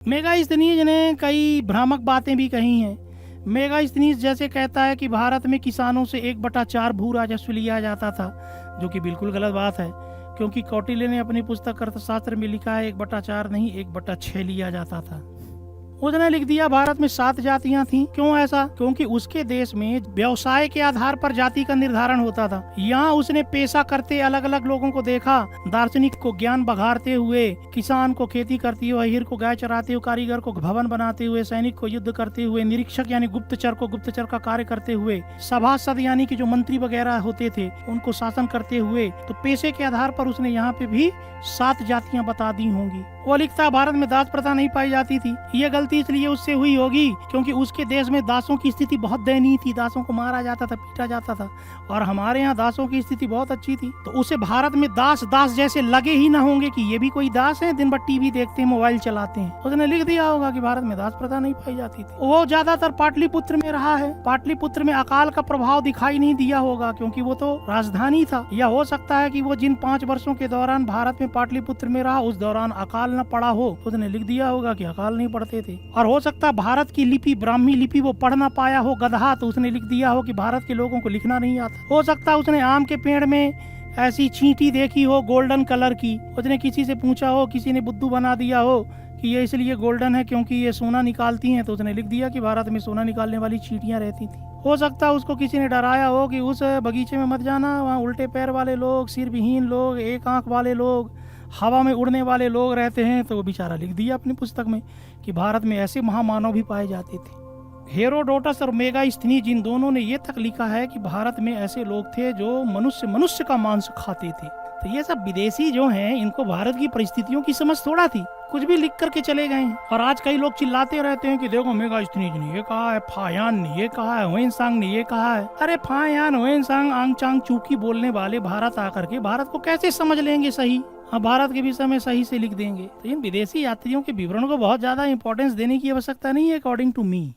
मेगास्थनीज ने कई भ्रामक बातें भी कही हैं। मेगास्थनीज जैसे कहता है कि भारत में किसानों से 1/4 भू राजस्व लिया जाता था, जो कि बिल्कुल गलत बात है, क्योंकि कौटिल्य ने अपनी पुस्तक अर्थशास्त्र में लिखा है 1/4 नहीं 1/6 लिया जाता था। उसने लिख दिया भारत में 7 जातियां थीं। क्यों ऐसा? क्योंकि उसके देश में व्यवसाय के आधार पर जाति का निर्धारण होता था। यहाँ उसने पेशा करते अलग अलग लोगों को देखा, दार्शनिक को ज्ञान बघारते हुए, किसान को खेती करते हुए, अहीर को गाय चराते हुए, कारीगर को भवन बनाते हुए, सैनिक को युद्ध करते हुए, निरीक्षक यानी गुप्तचर को गुप्तचर का कार्य करते हुए, सभासद यानी कि जो मंत्री वगैरह होते थे उनको शासन करते हुए। तो पेशे के आधार पर उसने यहाँ पे भी 7 जातियां बता दी होंगी। वो लिखता भारत में दास प्रथा नहीं पाई जाती थी। ये गलती इसलिए उससे हुई होगी क्योंकि उसके देश में दासों की स्थिति बहुत दयनीय थी, दासों को मारा जाता था, पीटा जाता था, और हमारे यहाँ दासों की स्थिति बहुत अच्छी थी। तो उसे भारत में दास दास जैसे लगे ही ना होंगे कि ये भी कोई दास है, दिन भर टीवी देखते हैं, मोबाइल चलाते हैं। उसने लिख दिया होगा कि भारत में दास प्रथा नहीं पाई जाती थी। वो ज्यादातर पाटलिपुत्र में रहा है। पाटलिपुत्र में अकाल का प्रभाव दिखाई नहीं दिया होगा क्योंकि वो तो राजधानी था। या हो सकता है कि वो जिन 5 वर्षों के दौरान भारत में पाटलिपुत्र में रहा उस दौरान अकाल न पड़ा हो। उसने लिख दिया होगा कि अकाल नहीं पढ़ते थे। और हो सकता है भारत की लिपि, ब्राह्मी लिपि वो पढ़ ना पाया हो, गधा, तो उसने लिख दिया हो कि भारत के लोगों को लिखना नहीं आता। हो सकता है उसने आम के पेड़ में ऐसी चींटी देखी हो गोल्डन कलर की, उसने किसी से पूछा हो, किसी ने बुद्धू बना दिया हो कि ये इसलिए गोल्डन है क्योंकि ये सोना निकालती हैं, तो उसने लिख दिया कि भारत में सोना निकालने वाली चींटियां रहती थी। हो सकता है उसको किसी ने डराया हो कि उस बगीचे में मत जाना, वहाँ उल्टे पैर वाले लोग, सिर विहीन लोग, एक आंख वाले लोग, हवा में उड़ने वाले लोग रहते हैं। तो वो बेचारा लिख दिया अपनी पुस्तक में कि भारत में ऐसे महामानव भी पाए जाते थे। हेरोडोटस और मेगास्थनीज इन दोनों ने ये तक लिखा है कि भारत में ऐसे लोग थे जो मनुष्य का मांस खाते थे। तो ये सब विदेशी जो हैं, इनको भारत की परिस्थितियों की समझ थोड़ा थी, कुछ भी लिख करके चले गए। और आज कई लोग चिल्लाते रहते हैं कि देखो मेगास्थनीज ने ये कहा है, फायान ने ये कहा है, हुएनसांग ने ये कहा है। अरे फायान, हुएनसांग, आंगचांग चूकी बोलने वाले भारत आकर के भारत को कैसे समझ लेंगे सही? हाँ, भारत के विषय में सही से लिख देंगे। तो इन विदेशी यात्रियों के विवरण को बहुत ज्यादा इंपॉर्टेंस देने की आवश्यकता नहीं है अकॉर्डिंग टू मी।